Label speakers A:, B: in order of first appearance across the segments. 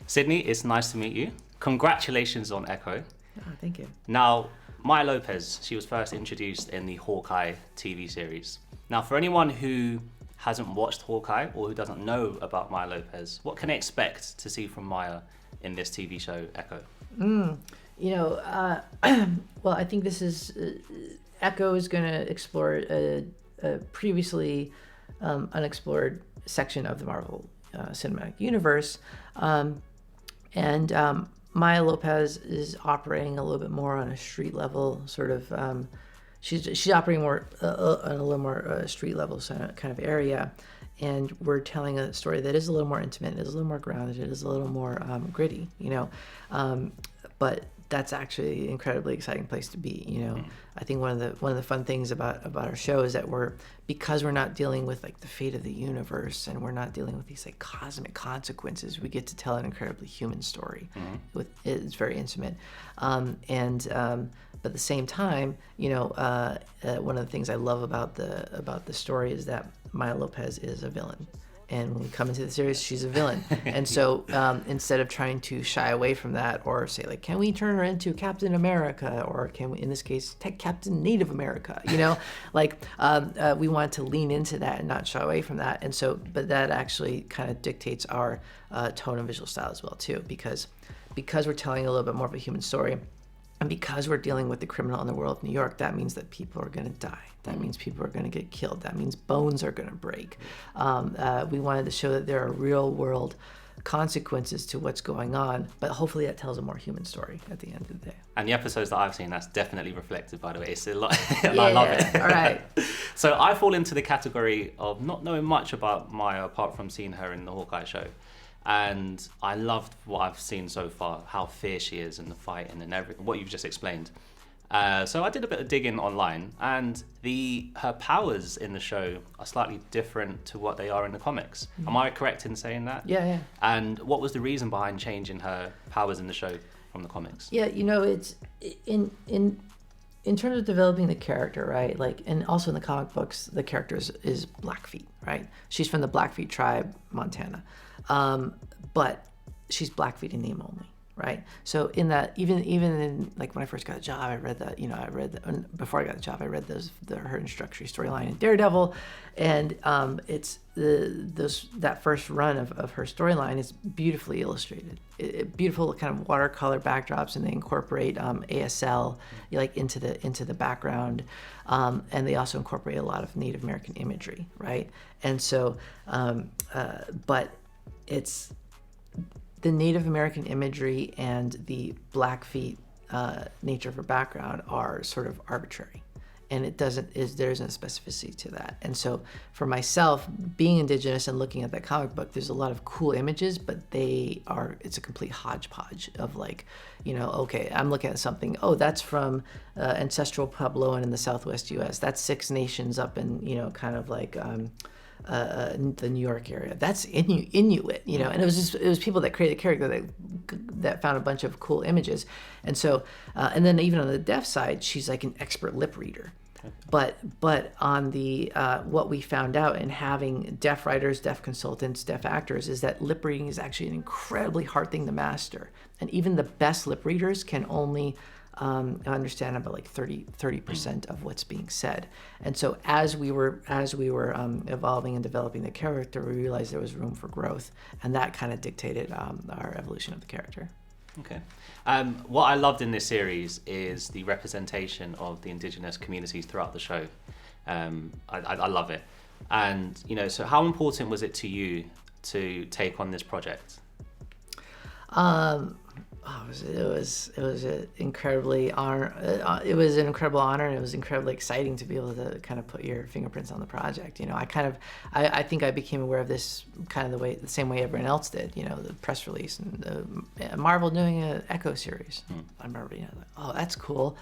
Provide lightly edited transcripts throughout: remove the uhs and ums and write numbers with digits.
A: Sydney, it's nice to meet you. Congratulations on Echo.
B: Oh, thank you.
A: Now, Maya Lopez, she was first introduced in the Hawkeye TV series. Now, for anyone who hasn't watched Hawkeye or who doesn't know about Maya Lopez, what can they expect to see from Maya in this TV show, Echo?
B: Well, I think this is Echo is going to explore a previously unexplored section of the Marvel cinematic universe, and Maya Lopez is operating a little bit more on a street level, sort of. She's operating more on a little more street level kind of area, and we're telling a story that is a little more intimate, it is a little more grounded, it is a little more gritty, but that's actually an incredibly exciting place to be. I think one of the fun things about our show is that because we're not dealing with like the fate of the universe, and we're not dealing with these like cosmic consequences, we get to tell an incredibly human story. It's very intimate, but at the same time, one of the things I love about the story is that Maya Lopez is a villain. And when we come into the series, she's a villain. And so instead of trying to shy away from that or say, like, can we turn her into Captain America? Or can we, in this case, take Captain Native America? We wanted to lean into that and not shy away from that. And so, but that actually kind of dictates our tone and visual style as well, too. Because we're telling a little bit more of a human story, and because we're dealing with the criminal underworld of New York, that means that people are going to die. That means people are going to get killed. That means bones are going to break. We wanted to show that there are real world consequences to what's going on, but hopefully that tells a more human story at the end of the day.
A: And the episodes that I've seen, that's definitely reflected, by the way. It's a lot. I love it.
B: All right.
A: So I fall into the category of not knowing much about Maya apart from seeing her in the Hawkeye show. And I loved what I've seen so far, how fierce she is in the fighting and everything, what you've just explained. So I did a bit of digging online, and her powers in the show are slightly different to what they are in the comics. Am I correct in saying that?
B: Yeah.
A: And what was the reason behind changing her powers in the show from the comics?
B: Yeah, it's in terms of developing the character, right? Like, and also in the comic books, the character is Blackfeet, right? She's from the Blackfeet tribe, Montana. But she's Blackfeet in name only, right? So in that, even in like when I first got a job, I read that, before I got the job, I read her introductory storyline in Daredevil, and it's that first run of her storyline is beautifully illustrated, beautiful kind of watercolor backdrops, and they incorporate ASL like into the background, and they also incorporate a lot of Native American imagery, right? And so, but it's the Native American imagery and the Blackfeet nature of her background are sort of arbitrary, and there isn't a specificity to that. And so for myself, being Indigenous and looking at that comic book, there's a lot of cool images, but it's a complete hodgepodge of like, okay, I'm looking at something, that's from ancestral Puebloan in the Southwest U.S. That's Six Nations up in, kind of like the New York area. That's Inuit, and it was people that created a character that found a bunch of cool images. And so, and then even on the deaf side, she's like an expert lip reader. But on the what we found out in having deaf writers, deaf consultants, deaf actors is that lip reading is actually an incredibly hard thing to master. And even the best lip readers can only understand about like 30% of what's being said. And so as we were evolving and developing the character, we realized there was room for growth, and that kind of dictated our evolution of the character.
A: Okay. What I loved in this series is the representation of the Indigenous communities throughout the show. I love it. And, so how important was it to you to take on this project?
B: It was an incredibly honor. It was an incredible honor, and it was incredibly exciting to be able to kind of put your fingerprints on the project. I think I became aware of this kind of the same way everyone else did. The press release and Marvel doing an Echo series. I remember, like, that's cool.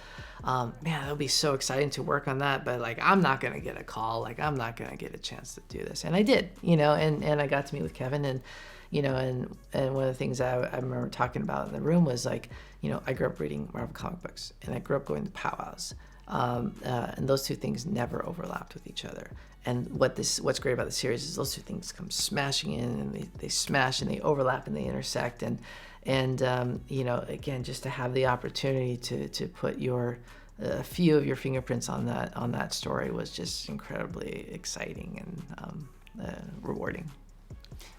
B: Man, that would be so exciting to work on that. But like, I'm not gonna get a call. Like, I'm not gonna get a chance to do this, and I did. And I got to meet with Kevin and. And one of the things I remember talking about in the room was like, I grew up reading Marvel comic books, and I grew up going to powwows. and those two things never overlapped with each other. And what's great about the series is those two things come smashing in, and they smash and they overlap and they intersect, and again, just to have the opportunity to put a few of your fingerprints on that story was just incredibly exciting and rewarding.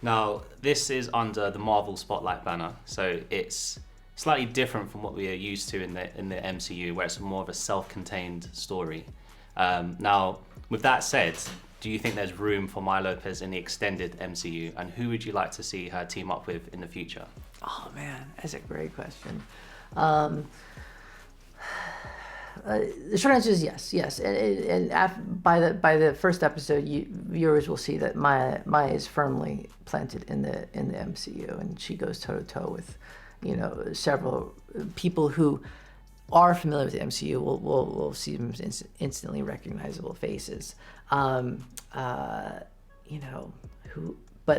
A: Now, this is under the Marvel Spotlight banner, so it's slightly different from what we are used to in the MCU, where it's more of a self-contained story. Now, with that said, do you think there's room for Maya Lopez in the extended MCU, and who would you like to see her team up with in the future?
B: Oh man, that's a great question. The short answer is yes, and by the first episode, viewers will see that Maya is firmly planted in the MCU, and she goes toe to toe with, several people who are familiar with the MCU. Will see them as instantly recognizable faces. But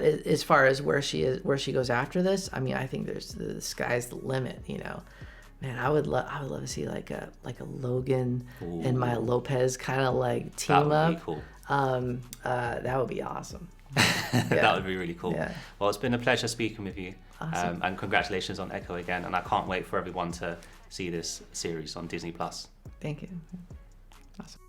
B: as far as where she goes after this, I mean, I think the sky's the limit. Man, I would love to see like a Logan and Maya Lopez kind of like team up.
A: That would be cool.
B: That would be awesome.
A: That would be really cool.
B: Yeah.
A: Well, it's been a pleasure speaking with you.
B: Awesome.
A: And congratulations on Echo again. And I can't wait for everyone to see this series on Disney+.
B: Thank you. Awesome.